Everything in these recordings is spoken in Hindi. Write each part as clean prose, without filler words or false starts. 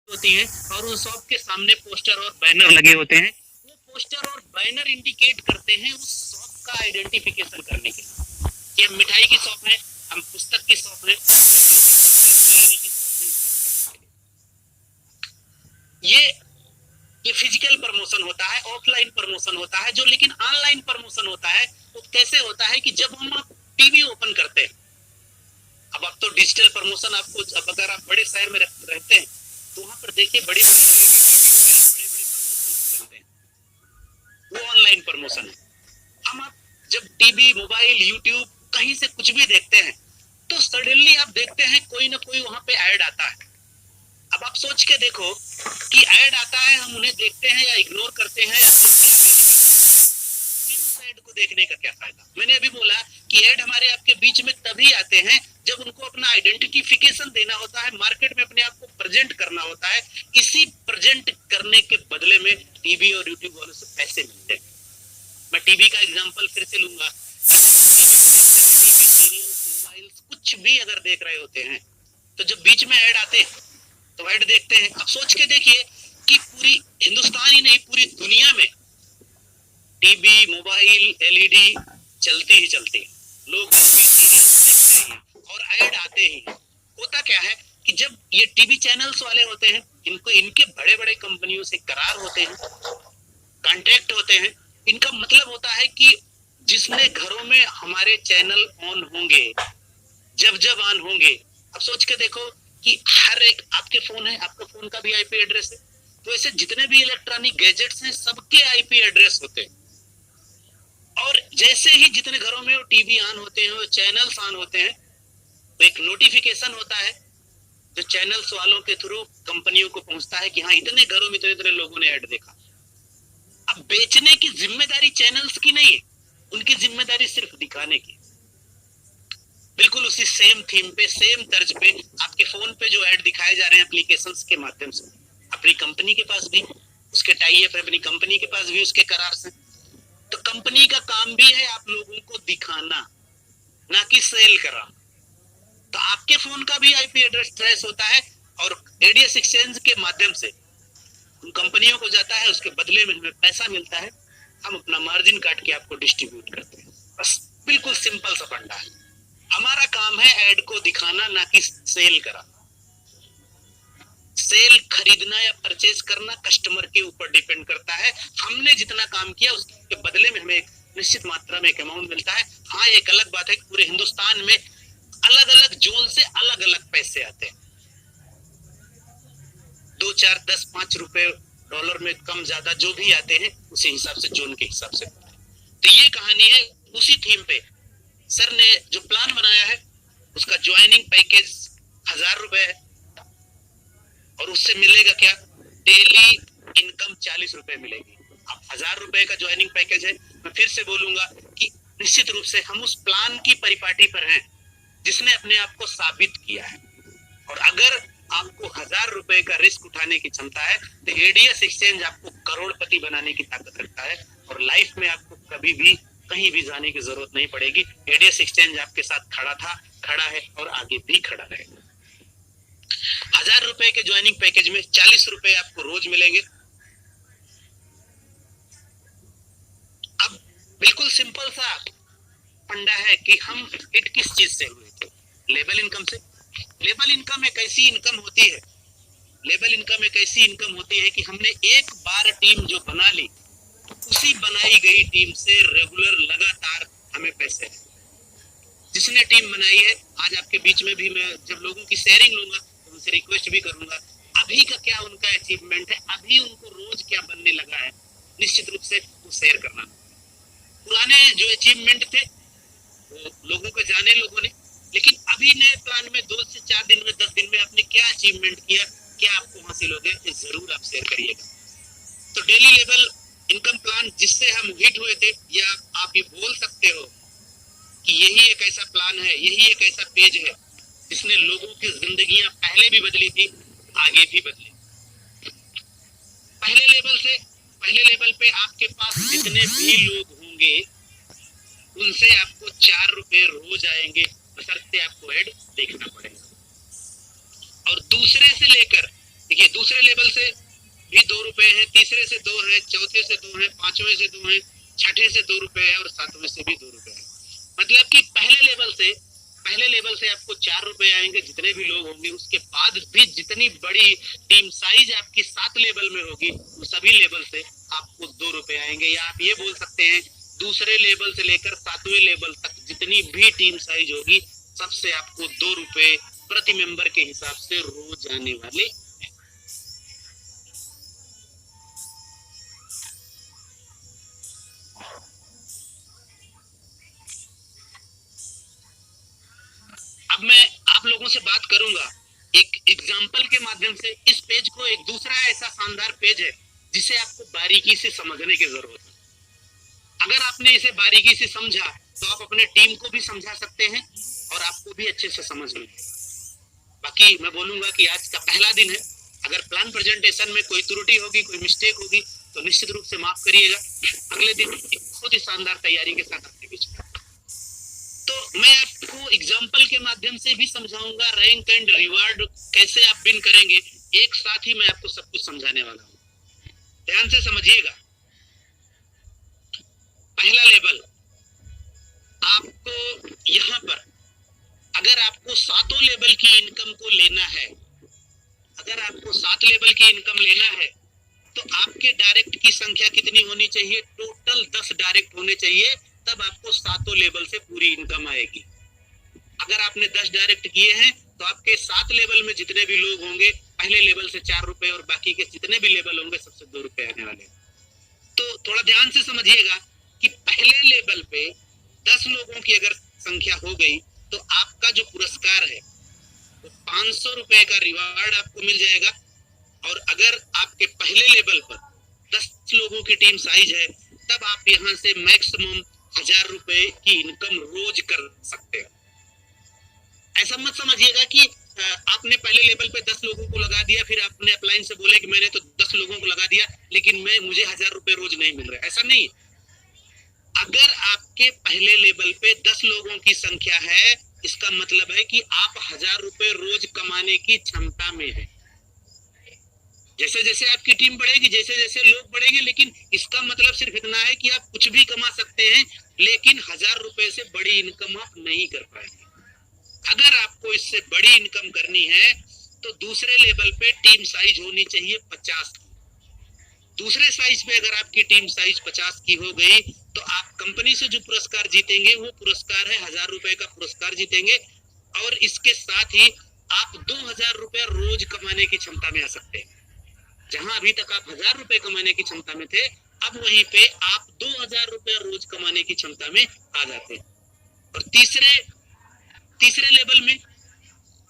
होती है और उस शॉप के सामने पोस्टर और बैनर लगे होते हैं। वो पोस्टर और बैनर इंडिकेट करते हैं उस शॉप का आइडेंटिफिकेशन करने के लिए कि हम मिठाई की शॉप है, हम पुस्तक की शॉप है, ज्वेलरी की शॉप है। ये फिजिकल प्रमोशन होता है, ऑफलाइन प्रमोशन होता है। जो लेकिन ऑनलाइन प्रमोशन होता है वो कैसे होता है कि जब हम टीवी ओपन करते हैं, अब तो डिजिटल प्रमोशन आपको, अब अगर आप बड़े शहर में रहते हैं तो वहां पर देखिए बड़े बड़े प्रमोशन चलते हैं, वो ऑनलाइन प्रमोशन है। हम आप जब टीवी, मोबाइल, यूट्यूब कहीं से कुछ भी देखते हैं तो सडनली आप देखते हैं कोई ना कोई वहां पे ऐड आता है। अब आप सोच के देखो कि ऐड आता है, हम उन्हें देखते हैं या इग्नोर करते हैं या उस ऐड को देखने का क्या फायदा। मैंने अभी बोला कि ऐड हमारे आपके बीच में तभी आते हैं जब उनको अपना आइडेंटिफिकेशन देना होता है, मार्केट में अपने आप को प्रेजेंट करना होता है। इसी प्रेजेंट करने के बदले में टीवी और यूट्यूब वालों से पैसे मिलते हैं। मैं टीवी का एग्जांपल फिर से लूंगा। टीवी सीरियल्स, मोबाइल कुछ भी अगर देख रहे होते हैं तो जब बीच में ऐड आते हैं तो ऐड देखते हैं। अब सोच के देखिए कि पूरी हिंदुस्तान ही नहीं पूरी दुनिया में टीवी, मोबाइल, एलईडी चलती ही चलती है, लोग सीरियल्स देखते हैं और ऐड आते ही। होता क्या है कि जब ये टीवी चैनल्स वाले होते हैं, इनको इनके बड़े बड़े कंपनियों से करार होते हैं, कॉन्ट्रैक्ट होते हैं। इनका मतलब होता है कि जिसने घरों में हमारे चैनल ऑन होंगे, जब जब ऑन होंगे, अब सोच के देखो कि हर एक आपके फोन है, आपका फोन का भी आईपी एड्रेस है, तो ऐसे जितने भी इलेक्ट्रॉनिक गैजेट्स हैं सबके आईपी एड्रेस होते हैं। और जैसे ही जितने घरों में वो टीवी ऑन होते हैं, वो चैनल्स ऑन होते हैं, तो एक नोटिफिकेशन होता है जो चैनल्स वालों के थ्रू कंपनियों को पहुंचता है कि हाँ इतने घरों में इतने लोगों ने ऐड देखा। अब बेचने की जिम्मेदारी चैनल्स की नहीं है, उनकी जिम्मेदारी सिर्फ दिखाने की। बिल्कुल उसी सेम थीम पे, सेम तर्ज पे आपके फोन पे जो ऐड दिखाए जा रहे हैं एप्लीकेशंस के माध्यम से, अपनी कंपनी के पास भी उसके टाई अप है, अपनी कंपनी के पास भी उसके करार से। तो कंपनी का काम भी है आप लोगों को दिखाना, ना कि सेल कराना। तो आपके फोन का भी आईपी एड्रेस ट्रेस होता है और एडीएस एक्सचेंज के माध्यम से उन कंपनियों को जाता है, उसके बदले में हमें पैसा मिलता है, हम अपना मार्जिन काट के आपको डिस्ट्रीब्यूट करते हैं। बस बिल्कुल सिंपल सा फंडा है। हमारा काम है ऐड को दिखाना, ना कि सेल कराना। सेल खरीदना या परचेज करना कस्टमर के ऊपर डिपेंड करता है। हमने जितना काम किया उसके बदले में हमें एक निश्चित मात्रा में एक अमाउंट मिलता है। हाँ एक अलग बात है कि पूरे हिंदुस्तान में अलग अलग जोन से अलग अलग पैसे आते हैं, 2, 4, 10, 5 रुपए डॉलर में कम ज्यादा जो भी आते हैं उसी हिसाब से, जोन के हिसाब से। तो ये कहानी है उसी थीम पे। सर ने जो प्लान बनाया है उसका ज्वाइनिंग पैकेज 1000 रुपए है और उससे मिलेगा क्या, डेली इनकम 40 रुपए मिलेगी। अब 1000 रुपए का ज्वाइनिंग पैकेज है। मैं फिर से बोलूंगा कि निश्चित रूप से हम उस प्लान की परिपाटी पर हैं जिसने अपने आप को साबित किया है। और अगर आपको 1000 रुपए का रिस्क उठाने की क्षमता है तो एडीएस एक्सचेंज आपको करोड़पति बनाने की ताकत रखता है और लाइफ में आपको कभी भी कहीं भी जाने की जरूरत नहीं पड़ेगी। एडीएस एक्सचेंज आपके साथ खड़ा था, खड़ा है और आगे भी खड़ा रहेगा। 1000 रुपए के ज्वाइनिंग पैकेज में 40 रुपए आपको रोज मिलेंगे। अब बिल्कुल सिंपल सा फंडा है कि हम हिट किस चीज से हुए थे, लेबल इनकम से। लेबल इनकम एक ऐसी इनकम होती है, लेबल इनकम एक ऐसी इनकम होती है कि हमने एक बार टीम जो बना ली, उसी बनाई गई टीम से रेगुलर लगातार हमें पैसे है। जिसने टीम बनाई है, आज आपके बीच में भी मैं जब लोगों की शेयरिंग लूंगा तो उनसे रिक्वेस्ट भी करूंगा अभी का क्या उनका अचीवमेंट है, अभी उनको रोज क्या बनने लगा है, निश्चित रूप से वो शेयर करना। पुराने जो अचीवमेंट थे वो लोगों को जाने लोगों ने, लेकिन अभी नए प्लान में 2 से 4 दिन में, 10 दिन में आपने क्या अचीवमेंट किया, क्या आपको हासिल हो गया, ये जरूर आप शेयर करिएगा। तो डेली लेवल इनकम प्लान जिससे हम हिट हुए थे, या आप ये बोल सकते हो कि यही एक ऐसा प्लान है, यही एक ऐसा पेज है जिसने लोगों की जिंदगियां पहले भी बदली थी, आगे भी बदली। पहले लेवल पे आपके पास जितने भी लोग होंगे उनसे आपको 4 रुपए रोज आएंगे, बशर्ते आपको ऐड देखना पड़ेगा। और दूसरे से लेकर देखिए दूसरे लेवल से भी 2 रुपए है, तीसरे से 2 है, चौथे से 2 है, पांचवें से 2 है, छठे से 2 रुपए है और सातवें से भी 2 रुपए है। मतलब कि पहले लेवल से आपको 4 रुपए आएंगे जितने भी लोग होंगे, उसके बाद भी जितनी बड़ी टीम साइज आपकी 7 लेवल में होगी वो सभी लेवल से आपको 2 रुपए आएंगे। या आप ये बोल सकते हैं दूसरे लेवल से लेकर 7वें लेवल तक जितनी भी टीम साइज होगी सबसे आपको 2 रुपए प्रति मेंबर के हिसाब से रोज आने वाले। अब मैं आप लोगों से बात करूंगा एक एग्जाम्पल के माध्यम से। इस पेज को एक दूसरा ऐसा शानदार पेज है जिसे आपको बारीकी से समझने की जरूरत है। अगर आपने इसे बारीकी से समझा तो आप अपने टीम को भी समझा सकते हैं और आपको भी अच्छे से समझ में आएगा। बाकी मैं बोलूंगा कि आज का पहला दिन है, अगर प्लान प्रेजेंटेशन में कोई त्रुटि होगी, कोई मिस्टेक होगी तो निश्चित रूप से माफ करिएगा। अगले दिन एक बहुत ही शानदार तैयारी के साथ आपके बीच में। तो मैं आपको एग्जाम्पल के माध्यम से भी समझाऊंगा रैंक एंड रिवार्ड कैसे आप विन करेंगे, एक साथ ही मैं आपको सब कुछ समझाने वाला हूँ। ध्यान से समझिएगा। पहला लेवल आपको यहाँ पर अगर आपको 7 लेवल की इनकम को लेना है, अगर आपको 7 लेवल की इनकम लेना है तो आपके डायरेक्ट की संख्या कितनी होनी चाहिए? टोटल 10 डायरेक्ट होने चाहिए, तब आपको 7 लेवल से पूरी इनकम आएगी। अगर आपने 10 डायरेक्ट किए हैं तो आपके 7 लेवल में जितने भी लोग होंगे पहले लेवल से 4 रुपए और बाकी के जितने भी लेवल होंगे सबसे 2 रुपए आने वाले। तो थोड़ा ध्यान से समझिएगा कि पहले लेवल पे 10 लोगों की अगर संख्या हो गई तो आपका जो पुरस्कार है वो 500 रुपए का रिवार्ड आपको मिल जाएगा। और अगर आपके पहले लेवल पर 10 लोगों की टीम साइज है तब आप यहाँ से मैक्सिमम 1000 रुपए की इनकम रोज कर सकते हो। ऐसा मत समझिएगा कि आपने पहले लेवल पे 10 लोगों को लगा दिया, फिर आपने अपलाइन से बोले कि मैंने तो 10 लोगों को लगा दिया लेकिन मुझे 1000 रुपए रोज नहीं मिल रहा। ऐसा नहीं। अगर आपके पहले लेवल पे 10 लोगों की संख्या है इसका मतलब है कि आप 1000 रुपए रोज कमाने की क्षमता में है। जैसे जैसे आपकी टीम बढ़ेगी, जैसे जैसे लोग बढ़ेंगे, लेकिन इसका मतलब सिर्फ इतना है कि आप कुछ भी कमा सकते हैं लेकिन 1000 रुपए से बड़ी इनकम आप नहीं कर पाएंगे। अगर आपको इससे बड़ी इनकम करनी है तो दूसरे लेवल पे टीम साइज होनी चाहिए 50 की। दूसरे साइज पे अगर आपकी टीम साइज 50 की हो गई तो आप कंपनी से जो पुरस्कार जीतेंगे वो पुरस्कार है 1000 रुपए का पुरस्कार जीतेंगे। और इसके साथ ही आप 2000 रुपए रोज कमाने की क्षमता में आ सकते हैं। जहां अभी तक आप 1000 रुपए कमाने की क्षमता में थे, अब वहीं पे आप 2000 रुपए रोज कमाने की क्षमता में आ जाते हैं। और तीसरे लेवल में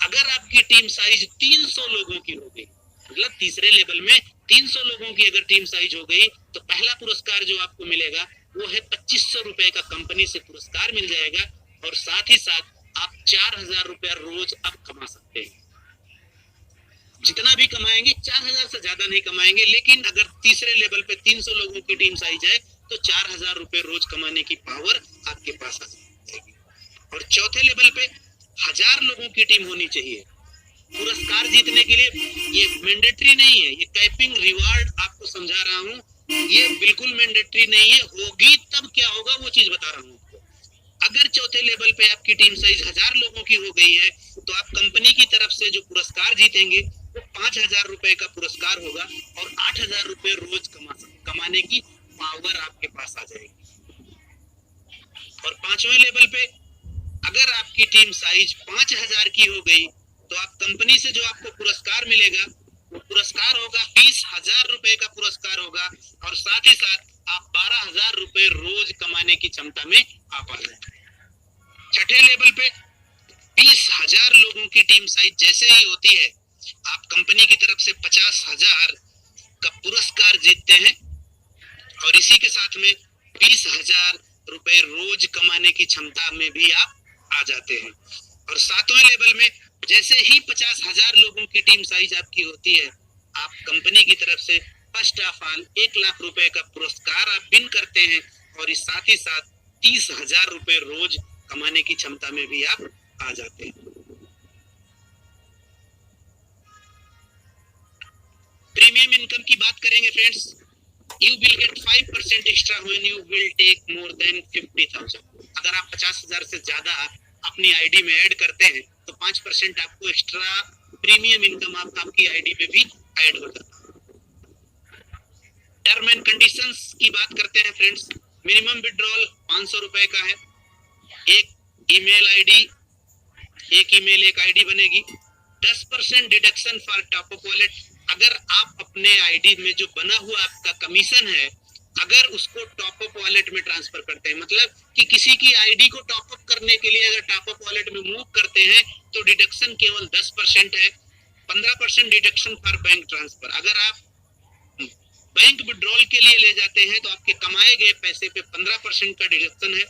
अगर आपकी टीम साइज 300 लोगों की हो गई, मतलब तीसरे लेवल में 300 लोगों की अगर टीम साइज हो गई तो पहला पुरस्कार जो आपको मिलेगा वो है 2500 रुपए का कंपनी से पुरस्कार मिल जाएगा। और साथ ही साथ आप 4000 रुपया रोज अब कमा सकते हैं। जितना भी कमाएंगे 4000 से ज्यादा नहीं कमाएंगे, लेकिन अगर तीसरे लेवल पे 300 लोगों की टीम साइज है तो 4000 रुपए रोज कमाने की पावर आपके पास आ जाएगी। और चौथे लेवल पे 1000 लोगों की टीम होनी चाहिए पुरस्कार जीतने के लिए। ये मैंडेटरी नहीं है, ये कैपिंग रिवार्ड आपको समझा रहा हूँ, ये बिल्कुल मैंडेटरी नहीं है। होगी तब क्या होगा वो चीज बता रहा हूँ आपको। अगर चौथे लेवल पे आपकी टीम साइज 1000 लोगों की हो गई है तो आप कंपनी की तरफ से जो पुरस्कार जीतेंगे वो 5000 रुपए का पुरस्कार होगा और 8000 रुपए रोज कमाने की पावर आपके पास आ जाएगी। और 5वें लेवल पे अगर आपकी टीम साइज 5000 की हो गई तो आप कंपनी से जो आपको पुरस्कार मिलेगा वो पुरस्कार होगा 20000 रुपए का पुरस्कार होगा। और साथ ही साथ आप 12000 रुपए रोज कमाने की क्षमता में आप आ जाएंगे। छठे लेवल पे 20000 लोगों की टीम साइज जैसे ही होती है आप कंपनी की तरफ से 50000 का पुरस्कार जीतते हैं और इसी के साथ में 20000 रुपए रोज कमाने की क्षमता में भी आप आ जाते हैं। और 7वें लेवल में जैसे ही 50000 लोगों की टीम साइज आपकी होती है आप कंपनी की तरफ से फर्स्ट ऑफ ऑल 1 लाख रुपए का पुरस्कार आप विन करते हैं और इस साथ ही साथ 30000 रुपए रोज कमाने की क्षमता में भी आप आ जाते हैं। प्रीमियम इनकम की बात करेंगे friends, you will get 5% extra when you will take more than 50,000। अगर आप 50,000 से ज्यादा अपनी आईडी में ऐड करते हैं तो 5% आपको एक्स्ट्रा प्रीमियम इनकम आपकी आईडी में भी ऐड हो जाता है। टर्म एंड कंडीशंस की बात करते हैं फ्रेंड्स। मिनिमम विड्रॉल 500 रुपए का है। एक ईमेल एक आईडी बनेगी। 10% deduction for top up wallet. अगर आप अपने आईडी में जो बना हुआ आपका कमीशन है, अगर उसको टॉप अप वॉलेट में ट्रांसफर करते हैं, मतलब कि किसी की आईडी को टॉप अप करने के लिए अगर टॉप अप वॉलेट में मूव करते हैं तो डिडक्शन केवल 10% है। 15% डिडक्शन फॉर बैंक ट्रांसफर। अगर आप बैंक विड्रॉल के लिए ले जाते हैं तो आपके कमाए गए पैसे पे 15% का डिडक्शन है।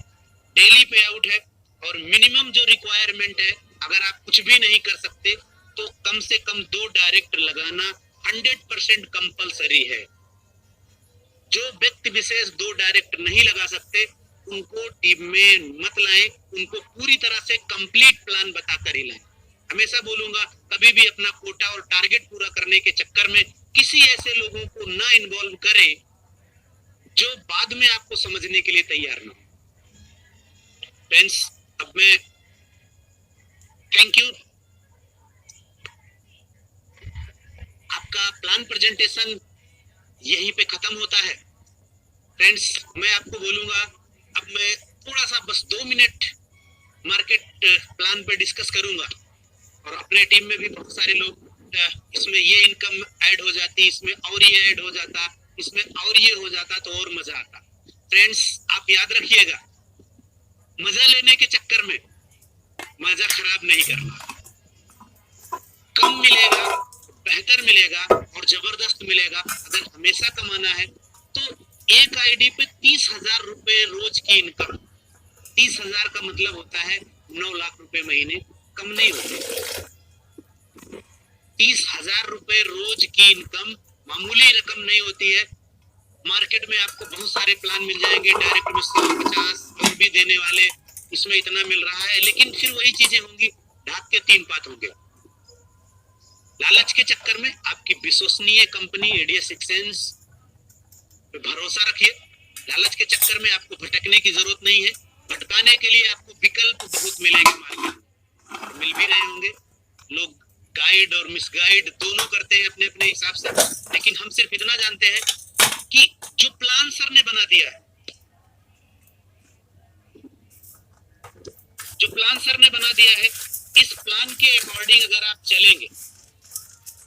डेली पे आउट है। और मिनिमम जो रिक्वायरमेंट है, अगर आप कुछ भी नहीं कर सकते तो कम से कम 2 डायरेक्ट लगाना 100% कंपलसरी है। जो व्यक्ति विशेष 2 डायरेक्ट नहीं लगा सकते उनको टीम में मत लाएं, उनको पूरी तरह से कंप्लीट प्लान बताकर ही लाएं। हमेशा बोलूंगा, कभी भी अपना कोटा और टारगेट पूरा करने के चक्कर में किसी ऐसे लोगों को ना इन्वॉल्व करें जो बाद में आपको समझने के लिए तैयार ना हो। फ्रेंड्स, अब मैं थैंक यू। आपका प्लान प्रेजेंटेशन यहीं पे खत्म होता है। फ्रेंड्स, मैं आपको बोलूंगा, अब मैं थोड़ा सा बस 2 मिनट मार्केट प्लान पे डिस्कस करूंगा। और अपने टीम में भी बहुत सारे लोग इसमें ये इनकम ऐड हो जाती, इसमें और ये ऐड हो जाता, इसमें और ये हो जाता तो और मजा आता। फ्रेंड्स, आप याद रखिएगा, मजा लेने के चक्कर में मजा खराब नहीं करना। कम मिलेगा, बेहतर मिलेगा और जबरदस्त मिलेगा। अगर हमेशा कमाना है तो एक आईडी पे 30,000 रुपए रोज की इनकम। 30,000 का मतलब होता है 9 लाख रुपए महीने, कम नहीं होते। 30,000 रुपए रोज की इनकम मामूली रकम नहीं होती है। मार्केट में आपको बहुत सारे प्लान मिल जाएंगे, डायरेक्ट में 150 और भी देने वाले, इसमें इतना मिल रहा है, लेकिन फिर वही चीजें होंगी, ढाक के 3 पात होंगे। लालच के चक्कर में आपकी विश्वसनीय कंपनी एडीएस एक्सचेंज पे भरोसा रखिए। लालच के चक्कर में आपको भटकने की जरूरत नहीं है। भटकाने के लिए आपको विकल्प बहुत मिलेंगे मार्केट में, मिल भी रहे होंगे। लोग गाइड और मिसगाइड दोनों करते हैं अपने अपने हिसाब से, लेकिन हम सिर्फ इतना जानते हैं कि जो प्लान सर ने बना दिया है, जो प्लान सर ने बना दिया है, इस प्लान के अकॉर्डिंग अगर आप चलेंगे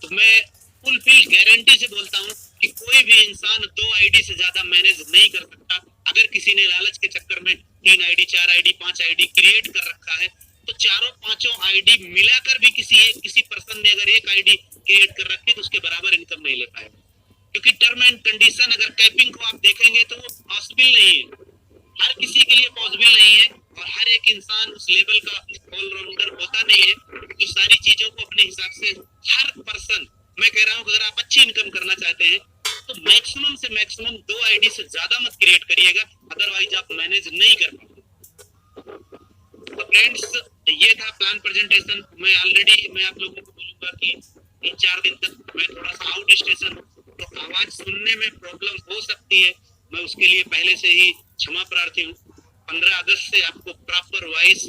तो मैं फुलफिल गारंटी से बोलता हूं कि कोई भी इंसान 2 आईडी से ज्यादा मैनेज नहीं कर सकता। अगर किसी ने लालच के चक्कर में 3 आईडी, 4 आईडी, 5 आईडी क्रिएट कर रखा है तो चारों पांचों आईडी मिलाकर भी किसी पर्सन ने अगर एक आईडी क्रिएट कर रखी तो उसके बराबर इनकम नहीं ले पाएगा। क्योंकि टर्म एंड कंडीशन अगर कैपिंग को आप देखेंगे तो वो पॉसिबल नहीं है, हर किसी के लिए पॉसिबल नहीं है। और हर एक इंसान उस लेवल का ऑलराउंडर होता नहीं है जो सारी चीजों को अपने हिसाब से, हर पर्सन, मैं कह रहा हूं अगर आप अच्छी इनकम करना चाहते हैं तो मैक्सिमम से मैक्सिमम 2 आईडी से ज्यादा मत क्रिएट करिएगा, अदरवाइज आप मैनेज नहीं कर पाएंगे। तो फ्रेंड्स, ये था प्लान प्रेजेंटेशन। मैं आप लोगों को बोलूंगा कि 3-4 दिन तक मैं थोड़ा सा आउट स्टेशन हूँ तो आवाज सुनने में प्रॉब्लम हो सकती है, मैं उसके लिए पहले से ही क्षमा प्रार्थी हूँ। 15 अगस्त से आपको प्रॉपर वॉइस,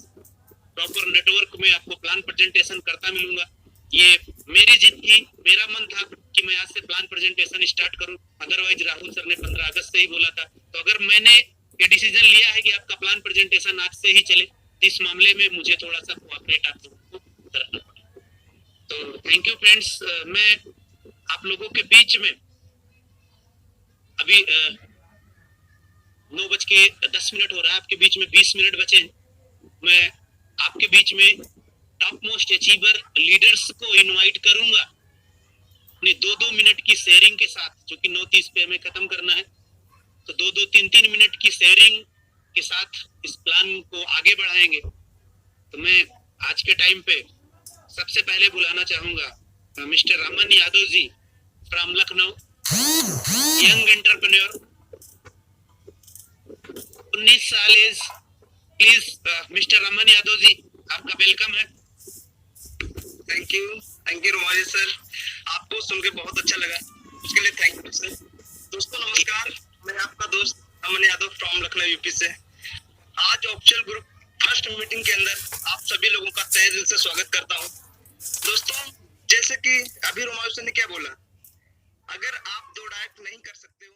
प्रॉपर नेटवर्क में आपको प्लान प्रेजेंटेशन करता मिलूंगा। ये मेरी जिद थी, मेरा मन था कि मैं आज से प्लान प्रेजेंटेशन स्टार्ट करूं, अदरवाइज राहुल सर ने 15 अगस्त से ही बोला था। तो अगर मैंने ये डिसीजन लिया है कि आपका प्लान प्रेजेंटेशन आज से ही चले, इस मामले में मुझे थोड़ा सा कोऑपरेट आप लोगों को करना पड़ेगा। तो थैंक यू फ्रेंड्स। मैं आप लोगों के बीच में अभी 9:10 हो रहा है, आपके बीच में 20 मिनट बचे हैं। मैं आपके बीच में टॉप मोस्ट अचीवर लीडर्स को इनवाइट करूंगा अपनी 2-2 मिनट की शेयरिंग के साथ, जो कि 9:30 पे हमें खत्म करना है। तो 2-2, 3-3 मिनट की शेयरिंग के साथ इस प्लान को आगे बढ़ाएंगे। तो मैं आज के टाइम पे सबसे पहले बुलाना चाहूंगा mister Raman Yadav ji from Lucknow, young entrepreneur, 19 साल age. Please mister Raman Yadav ji, आपका वेलकम है। थैंक यू रुमाजी सर, आपको सुन के बहुत अच्छा लगा। के लिए थैंक यू सर। दोस्तों नमस्कार, मैं आपका दोस्त अमन यादव फ्रॉम लखनऊ यूपी से। आज ऑफिशियल ग्रुप फर्स्ट मीटिंग के अंदर आप सभी लोगों का तहे दिल से स्वागत करता हूं। दोस्तों जैसे कि अभी रोमांचन ने क्या बोला, अगर आप दो डाइट नहीं कर सकते हो